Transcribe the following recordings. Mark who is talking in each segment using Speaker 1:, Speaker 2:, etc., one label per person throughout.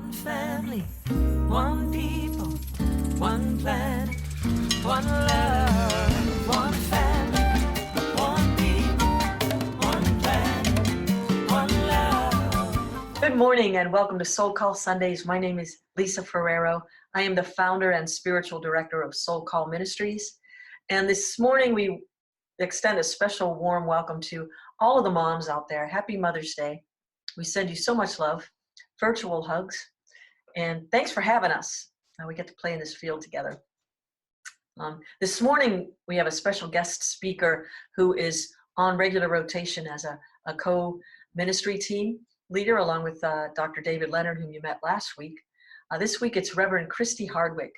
Speaker 1: One family, one people, one planet, one love. One family, one people, one planet, one love.
Speaker 2: Good morning and welcome to SoulCall Sundays. My name is Lisa Ferraro. I am the founder and spiritual director of SoulCall Ministries. And this morning we extend a special warm welcome to all of the moms out there. Happy Mother's Day. We send you so much love, virtual hugs, and thanks for having us. We get to play in this field together. This morning we have a special guest speaker who is on regular rotation as a co-ministry team leader along with Dr. David Leonard, whom you met last week. This week it's Reverend Christie Hardwick,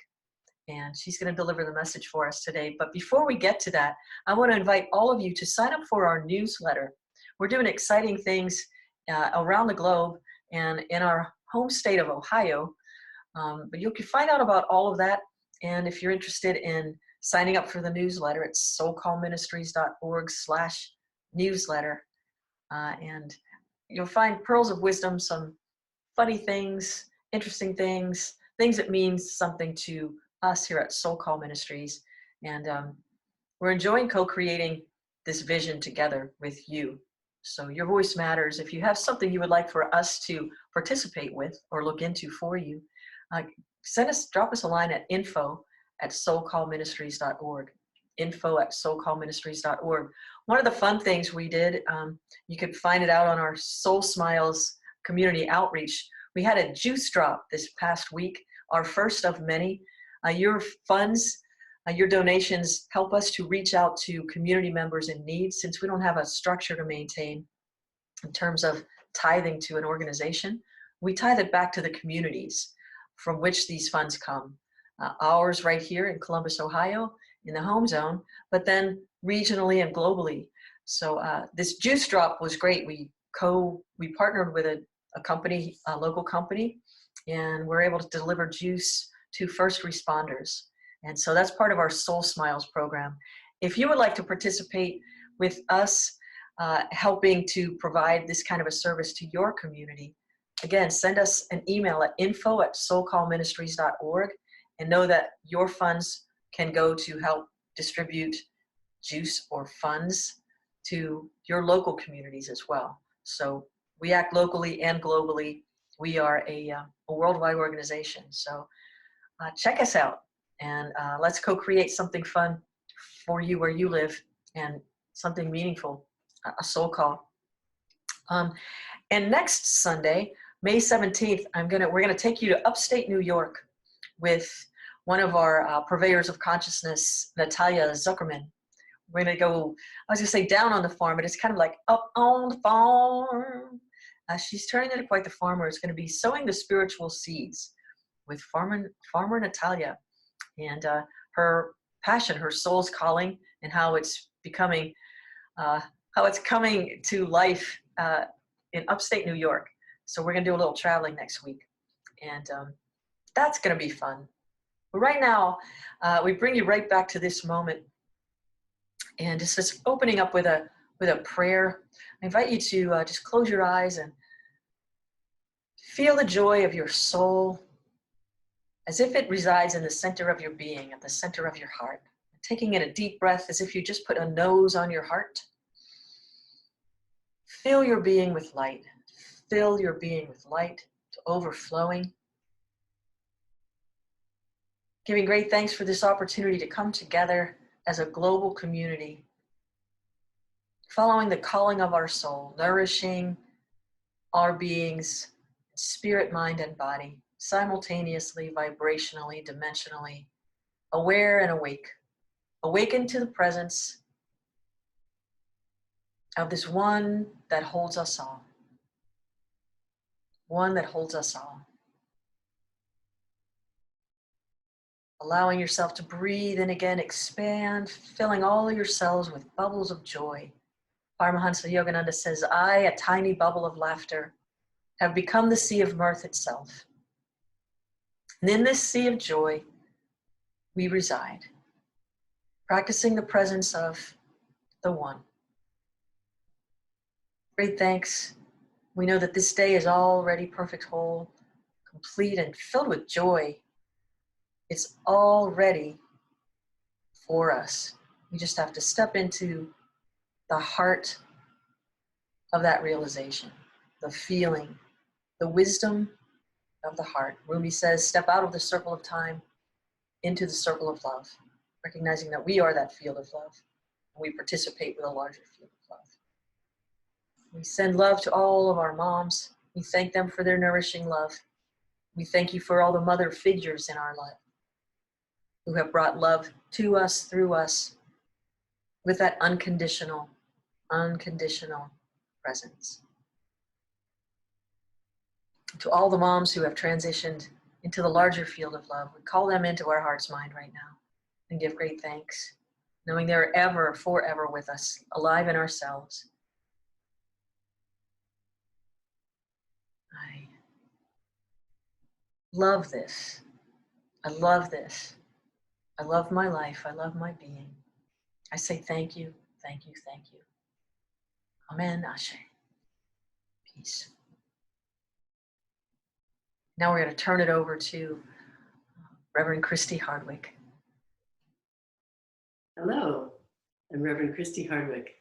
Speaker 2: and she's going to deliver the message for us today. But before we get to that, I want to invite all of you to sign up for our newsletter. We're doing exciting things around the globe and in our home state of Ohio. But you can find out about all of that. And if you're interested in signing up for the newsletter, it's soulcallministries.org/newsletter. And you'll find pearls of wisdom, some funny things, interesting things, things that mean something to us here at SoulCall Ministries. And we're enjoying co-creating this vision together with you. So your voice matters. If you have something you would like for us to participate with or look into for you, drop us a line at info@soulcallministries.org. info@soulcallministries.org. One of the fun things we did, you could find it out on our Soul Smiles community outreach. We had a juice drop this past week, our first of many. Your funds, your donations help us to reach out to community members in need, since we don't have a structure to maintain in terms of tithing to an organization. We tithe it back to the communities from which these funds come. Ours right here in Columbus, Ohio, in the home zone, but then regionally and globally. So this juice drop was great. We partnered with a company, a local company, and we're able to deliver juice to first responders. And so that's part of our Soul Smiles program. If you would like to participate with us, helping to provide this kind of a service to your community, again, send us an email at info@soulcallministries.org and know that your funds can go to help distribute juice or funds to your local communities as well. So we act locally and globally. We are a worldwide organization. So check us out. And let's co-create something fun for you where you live and something meaningful, a soul call. And next Sunday, May 17th, we're gonna take you to upstate New York with one of our purveyors of consciousness, Natalia Zuckerman. We're gonna go, I was gonna say down on the farm, but it's kind of like up on the farm. She's turning into quite the farmer. It's gonna be sowing the spiritual seeds with farmer Natalia. And her passion, her soul's calling, and how it's coming to life in upstate New York. So we're gonna do a little traveling next week, and that's gonna be fun. But right now, we bring you right back to this moment, and just opening up with a prayer. I invite you to just close your eyes and feel the joy of your soul, as if it resides in the center of your being, at the center of your heart. Taking in a deep breath as if you just put a nose on your heart. Fill your being with light. Fill your being with light to overflowing. Giving great thanks for this opportunity to come together as a global community, following the calling of our soul, nourishing our beings, spirit, mind, and body, simultaneously, vibrationally, dimensionally, aware and awake, awakened to the presence of this one that holds us all. One that holds us all. Allowing yourself to breathe in again, expand, filling all your cells with bubbles of joy. Paramahansa Yogananda says, I, a tiny bubble of laughter, have become the sea of mirth itself. And in this sea of joy, we reside, practicing the presence of the One. Great thanks. We know that this day is already perfect, whole, complete and filled with joy. It's all ready for us. We just have to step into the heart of that realization, the feeling, the wisdom of the heart. Rumi says, step out of the circle of time into the circle of love, recognizing that we are that field of love, and we participate with a larger field of love. We send love to all of our moms. We thank them for their nourishing love. We thank you for all the mother figures in our life who have brought love to us, through us, with that unconditional presence. To all the moms who have transitioned into the larger field of love, we call them into our heart's mind right now and give great thanks, knowing they're ever, forever with us, alive in ourselves. I love this. I love this. I love my life. I love my being. I say thank you, thank you, thank you. Amen, Ashe. Peace. Now we're going to turn it over to Reverend Christie Hardwick.
Speaker 3: Hello, I'm Reverend Christie Hardwick.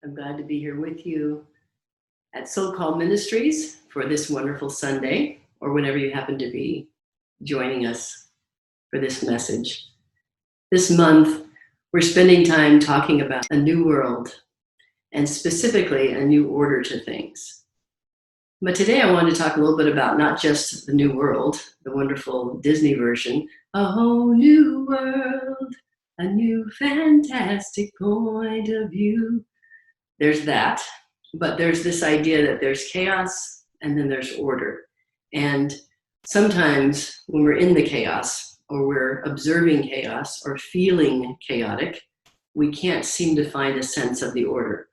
Speaker 3: I'm glad to be here with you at SoulCall Ministries for this wonderful Sunday, or whenever you happen to be joining us for this message. This month, we're spending time talking about a new world, and specifically a new order to things. But today I want to talk a little bit about not just the new world, the wonderful Disney version, a whole new world, a new fantastic point of view. There's that, but there's this idea that there's chaos and then there's order. And sometimes when we're in the chaos, or we're observing chaos or feeling chaotic, we can't seem to find a sense of the order.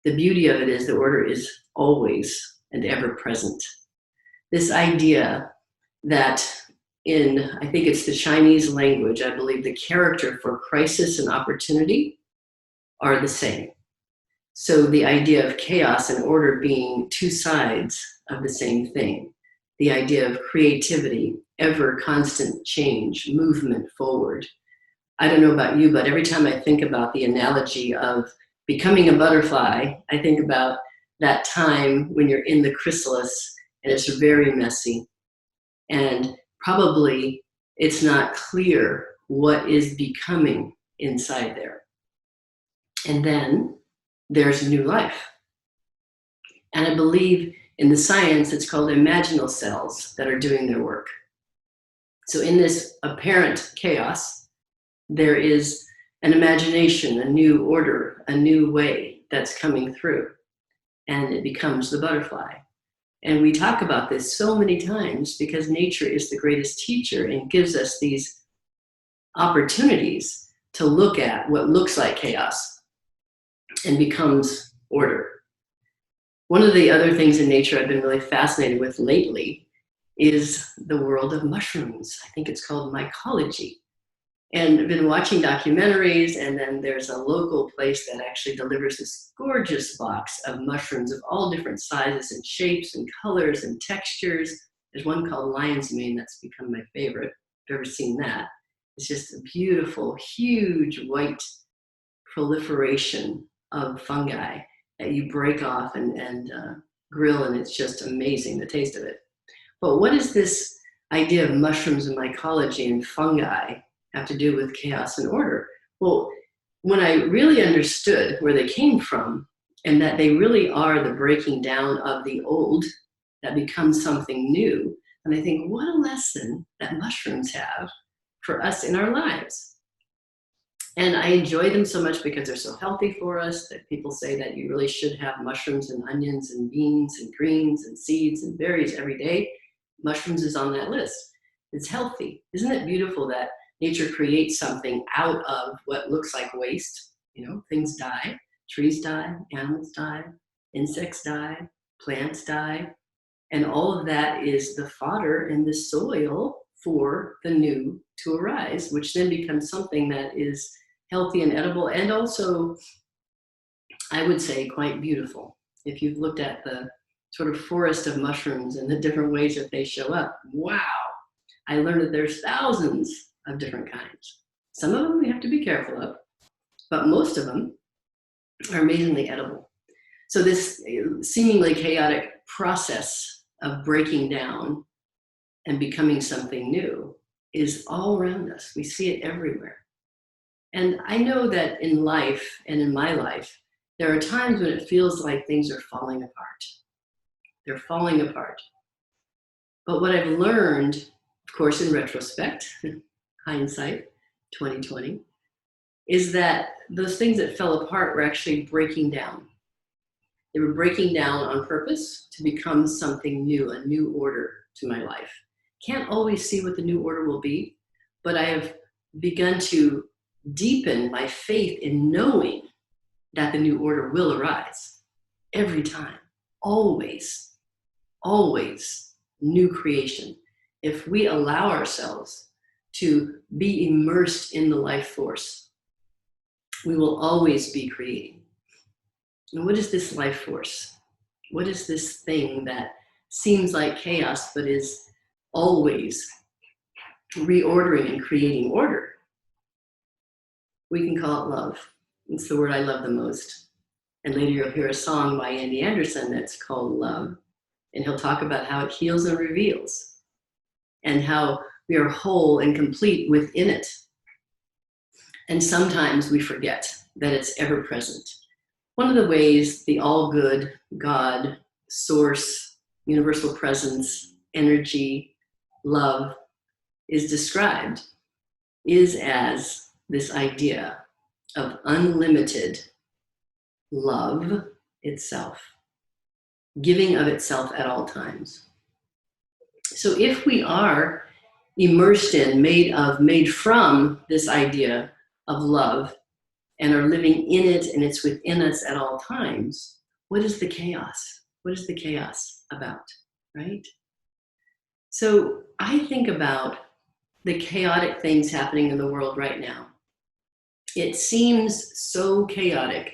Speaker 3: The beauty of it is the order is always and ever present. This idea that in, I think it's the Chinese language, I believe the character for crisis and opportunity are the same. So the idea of chaos and order being two sides of the same thing. The idea of creativity, ever constant change, movement forward. I don't know about you, but every time I think about the analogy of becoming a butterfly, I think about that time when you're in the chrysalis and it's very messy. And probably it's not clear what is becoming inside there. And then there's new life. And I believe in the science, it's called imaginal cells that are doing their work. So in this apparent chaos, there is an imagination, a new order, a new way that's coming through. And it becomes the butterfly. And we talk about this so many times because nature is the greatest teacher and gives us these opportunities to look at what looks like chaos and becomes order. One of the other things in nature I've been really fascinated with lately is the world of mushrooms. I think it's called mycology. And I've been watching documentaries, and then there's a local place that actually delivers this gorgeous box of mushrooms of all different sizes and shapes and colors and textures. There's one called lion's mane that's become my favorite. If you've ever seen that. It's just a beautiful, huge white proliferation of fungi that you break off and grill, and it's just amazing, the taste of it. But what is this idea of mushrooms and mycology and fungi have to do with chaos and order? Well, when I really understood where they came from and that they really are the breaking down of the old that becomes something new, and I think, what a lesson that mushrooms have for us in our lives. And I enjoy them so much because they're so healthy for us that people say that you really should have mushrooms and onions and beans and greens and seeds and berries every day. Mushrooms is on that list. It's healthy. Isn't it beautiful that nature creates something out of what looks like waste? You know, things die, trees die, animals die, insects die, plants die, and all of that is the fodder and the soil for the new to arise, which then becomes something that is healthy and edible, and also, I would say, quite beautiful. If you've looked at the sort of forest of mushrooms and the different ways that they show up. Wow. I learned that there's thousands of different kinds. Some of them we have to be careful of, but most of them are amazingly edible. So this seemingly chaotic process of breaking down and becoming something new is all around us. We see it everywhere. And I know that in life and in my life, there are times when it feels like things are falling apart. They're falling apart. But what I've learned, of course, in retrospect, hindsight, 2020, is that those things that fell apart were actually breaking down. They were breaking down on purpose to become something new, a new order to my life. Can't always see what the new order will be, but I have begun to deepen my faith in knowing that the new order will arise every time, always, always new creation. If we allow ourselves to be immersed in the life force, we will always be creating. And what is this life force? What is this thing that seems like chaos, but is always reordering and creating order? We can call it love. It's the word I love the most. And later you'll hear a song by Andy Anderson that's called Love. And he'll talk about how it heals and reveals and how we are whole and complete within it. And sometimes we forget that it's ever present. One of the ways the all good, God, source, universal presence, energy, love is described is as this idea of unlimited love itself, giving of itself at all times. So if we are immersed in, made from this idea of love and are living in it and it's within us at all times, what is the chaos? What is the chaos about, right? So I think about the chaotic things happening in the world right now. It seems so chaotic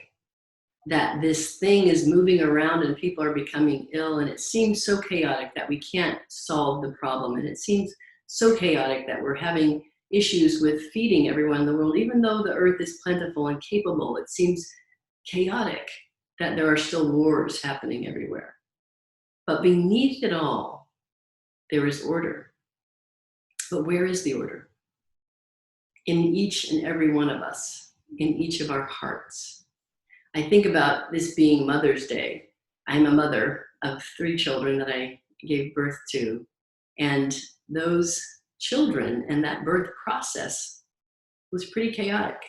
Speaker 3: that this thing is moving around and people are becoming ill, and it seems so chaotic that we can't solve the problem, and it seems so chaotic that we're having issues with feeding everyone in the world. Even though the earth is plentiful and capable, it seems chaotic that there are still wars happening everywhere. But beneath it all, there is order. But where is the order? In each and every one of us, in each of our hearts. I think about this being Mother's Day. I'm a mother of 3 children that I gave birth to. And those children and that birth process was pretty chaotic.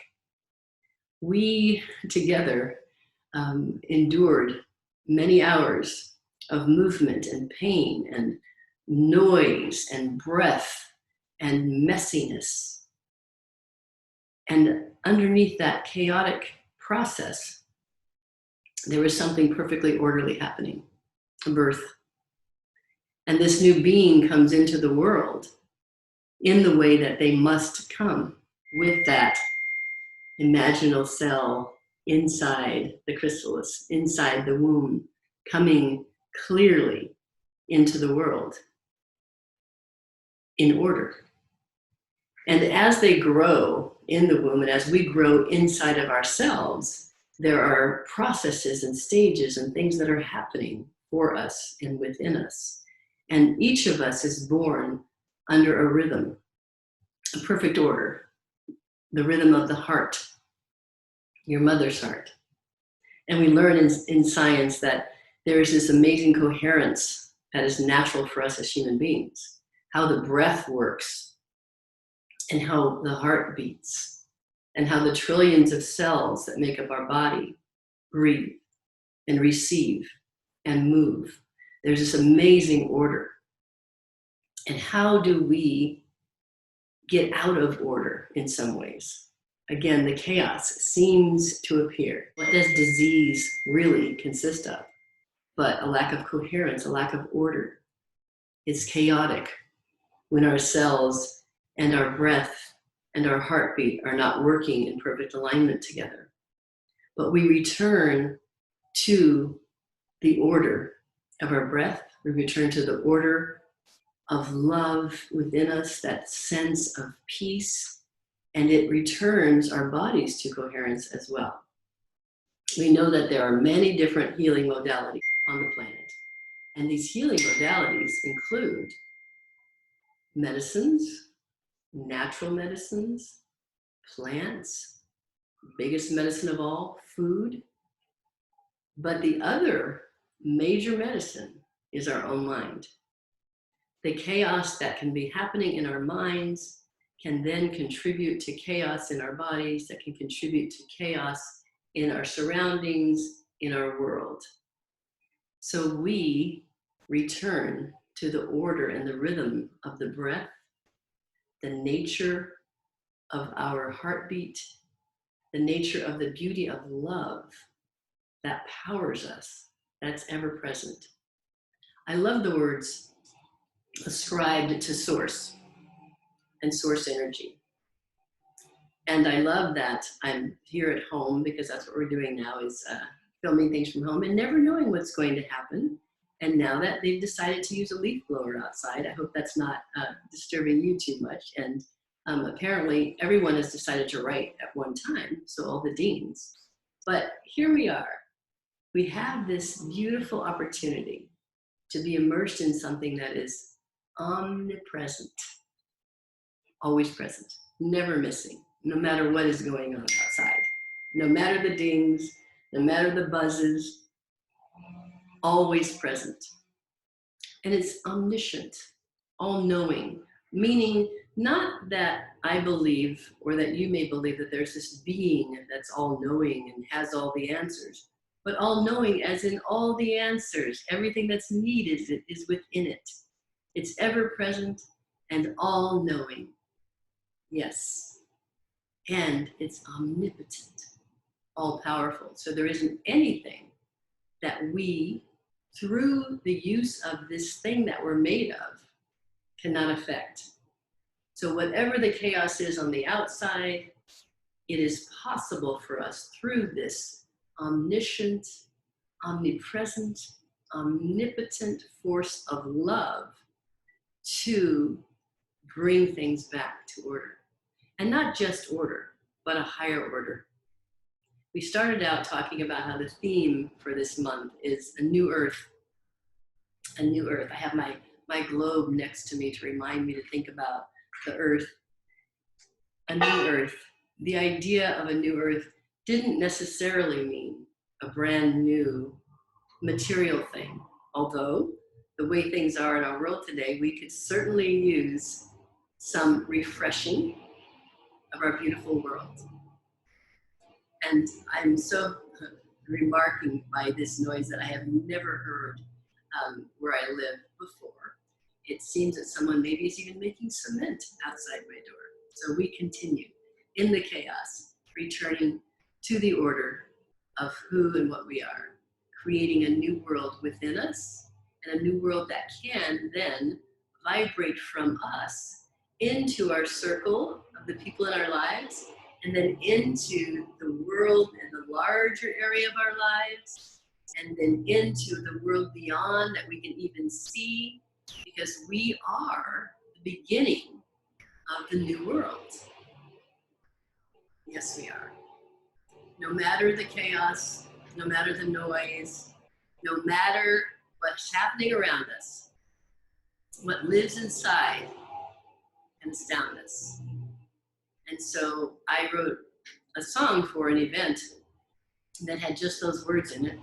Speaker 3: We together endured many hours of movement and pain and noise and breath and messiness. And underneath that chaotic process, there was something perfectly orderly happening, a birth. And this new being comes into the world in the way that they must come, with that imaginal cell inside the chrysalis, inside the womb, coming clearly into the world in order. And as they grow in the womb, and as we grow inside of ourselves, there are processes and stages and things that are happening for us and within us. And each of us is born under a rhythm, a perfect order, the rhythm of the heart, your mother's heart. And we learn in science that there is this amazing coherence that is natural for us as human beings, how the breath works and how the heart beats and how the trillions of cells that make up our body breathe and receive and move. There's this amazing order. And how do we get out of order in some ways? Again, the chaos seems to appear. What does disease really consist of? But a lack of coherence, a lack of order. It's chaotic when our cells and our breath and our heartbeat are not working in perfect alignment together. But we return to the order of our breath. We return to the order of love within us, that sense of peace, and it returns our bodies to coherence as well. We know that there are many different healing modalities on the planet, and these healing modalities include medicines, natural medicines, plants, biggest medicine of all, food. But the other major medicine is our own mind. The chaos that can be happening in our minds can then contribute to chaos in our bodies, that can contribute to chaos in our surroundings, in our world. So we return to the order and the rhythm of the breath, the nature of our heartbeat, the nature of the beauty of love that powers us, that's ever present. I love the words ascribed to source and source energy. And I love that I'm here at home, because that's what we're doing now, is filming things from home and never knowing what's going to happen. And now that they've decided to use a leaf blower outside, I hope that's not disturbing you too much. And apparently everyone has decided to write at one time, so all the deans. But here we are. We have this beautiful opportunity to be immersed in something that is omnipresent, always present, never missing, no matter what is going on outside, no matter the dings, no matter the buzzes, always present. And it's omniscient, all-knowing, meaning not that I believe, or that you may believe, that there's this being that's all-knowing and has all the answers, but all-knowing as in all the answers, everything that's needed is within it. It's ever-present and all-knowing. Yes. And it's omnipotent, all-powerful. So there isn't anything that we, through the use of this thing that we're made of, cannot affect. So whatever the chaos is on the outside, it is possible for us through this omniscient, omnipresent, omnipotent force of love to bring things back to order. And not just order, but a higher order. We started out talking about how the theme for this month is a new earth. A new earth. I have my globe next to me to remind me to think about the earth. A new earth. The idea of a new earth didn't necessarily mean a brand new material thing. Although the way things are in our world today, we could certainly use some refreshing of our beautiful world. And I'm so remarking by this noise that I have never heard where I live before. It seems that someone maybe is even making cement outside my door. So we continue in the chaos, returning to the order of who and what we are, creating a new world within us, and a new world that can then vibrate from us into our circle of the people in our lives, and then into the world and the larger area of our lives, and then into the world beyond that we can even see, because we are the beginning of the new world. Yes, we are. No matter the chaos, no matter the noise, no matter what's happening around us, what lives inside can astound us. And so I wrote a song for an event that had just those words in it,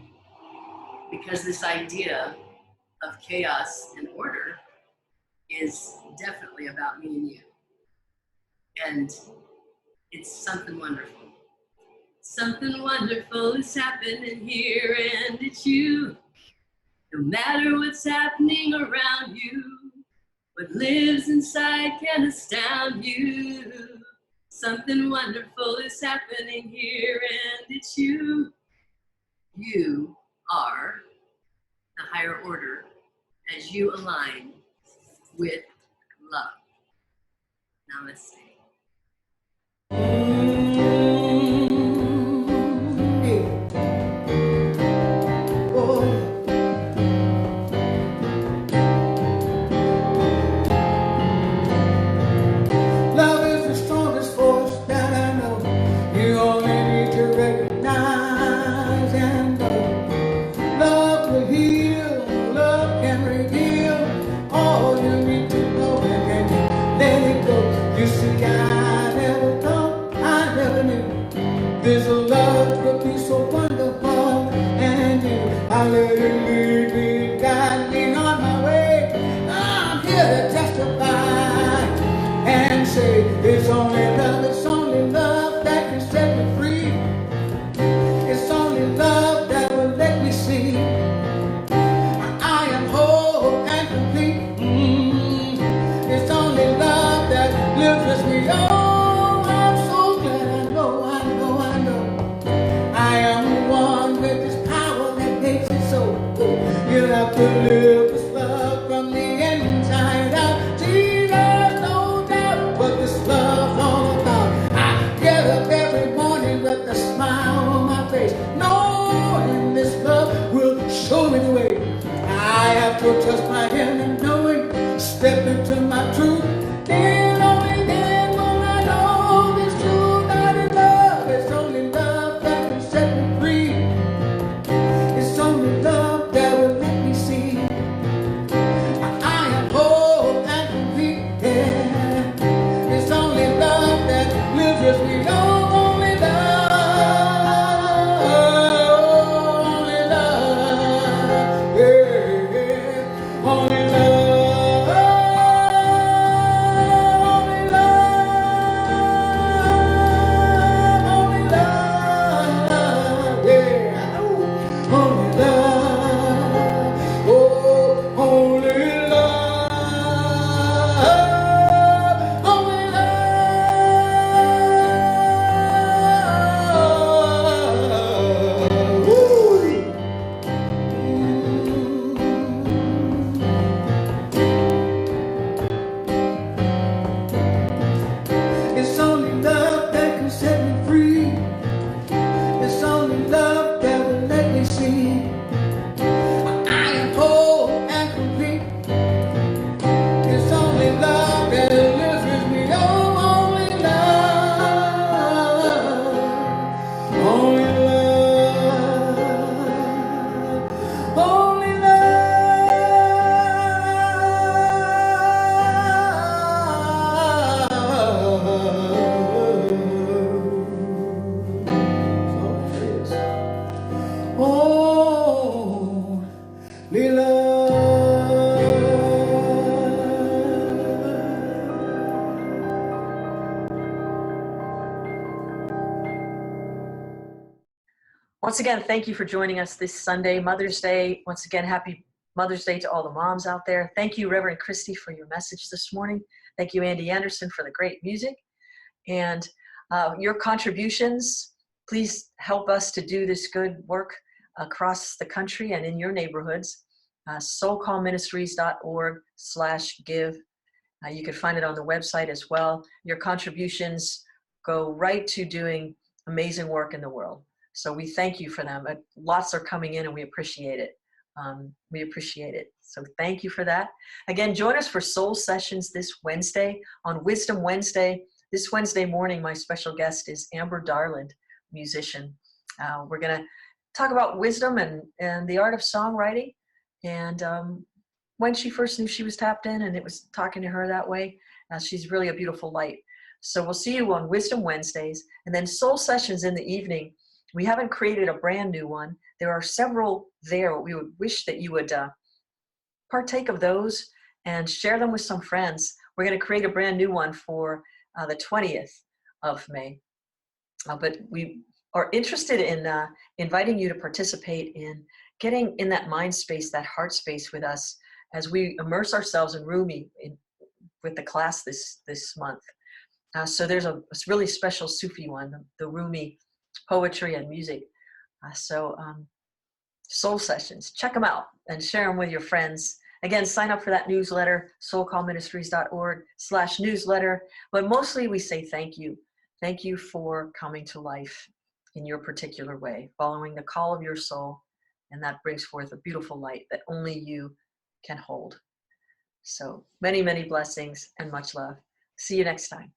Speaker 3: because this idea of chaos and order is definitely about me and you. And it's something wonderful. Something wonderful is happening here, and it's you. No matter what's happening around you, what lives inside can astound you. Something wonderful is happening here, and it's you. You are the higher order as you align with love. Namaste.
Speaker 4: here to testify and say it's only love that can set me free. It's only love that will let me see I am whole and complete. It's only love that lifts me up. I'm so glad I know I am the one with this power that makes it so. You have to live this love from the inside out. Jesus, no doubt what this love's all about. I get up every morning with a smile on my face, knowing this love will show me the way. I have to trust my hand and knowing, step into my truth. Then only then will I know this true God in love. It's only love that can set me free. It's only love that will let me see I am whole and complete. Yeah. It's only love that lives with me. Oh, only love, only love, yeah. Only love, only love, yeah. Only love, oh, only love, only love. Woo. It's only love that can set me free. It's only love that will let me see I am whole and complete. It's only love that lives with me. Oh, only love, only love, only love. That's all it is. Oh, love.
Speaker 2: Once again, thank you for joining us this Sunday, Mother's Day. Once again, happy Mother's Day to all the moms out there. Thank you, Reverend Christie, for your message this morning. Thank you, Andy Anderson, for the great music. And your contributions, please help us to do this good work across the country and in your neighborhoods. SoulCallMinistries.org/give. You can find it on the website as well. Your contributions go right to doing amazing work in the world. So we thank you for them. Lots are coming in and we appreciate it. We appreciate it. So thank you for that. Again, join us for Soul Sessions this Wednesday on Wisdom Wednesday. This Wednesday morning, my special guest is Amber Darland, musician. We're going to talk about wisdom and the art of songwriting and when she first knew she was tapped in and it was talking to her that way. She's really a beautiful light. So we'll see you on Wisdom Wednesdays and then Soul Sessions in the evening. We haven't created a brand new one. There are several there. We would wish that you would partake of those and share them with some friends. We're going to create a brand new one for the 20th of May. But we are interested in inviting you to participate in getting in that mind space, that heart space with us as we immerse ourselves in Rumi with the class this month. So there's a really special Sufi one, the Rumi poetry and music. Soul Sessions, check them out and share them with your friends. Again, sign up for that newsletter, soulcallministries.org/newsletter. But mostly we say thank you. Thank you for coming to life in your particular way, following the call of your soul. And that brings forth a beautiful light that only you can hold. So many, many blessings and much love. See you next time.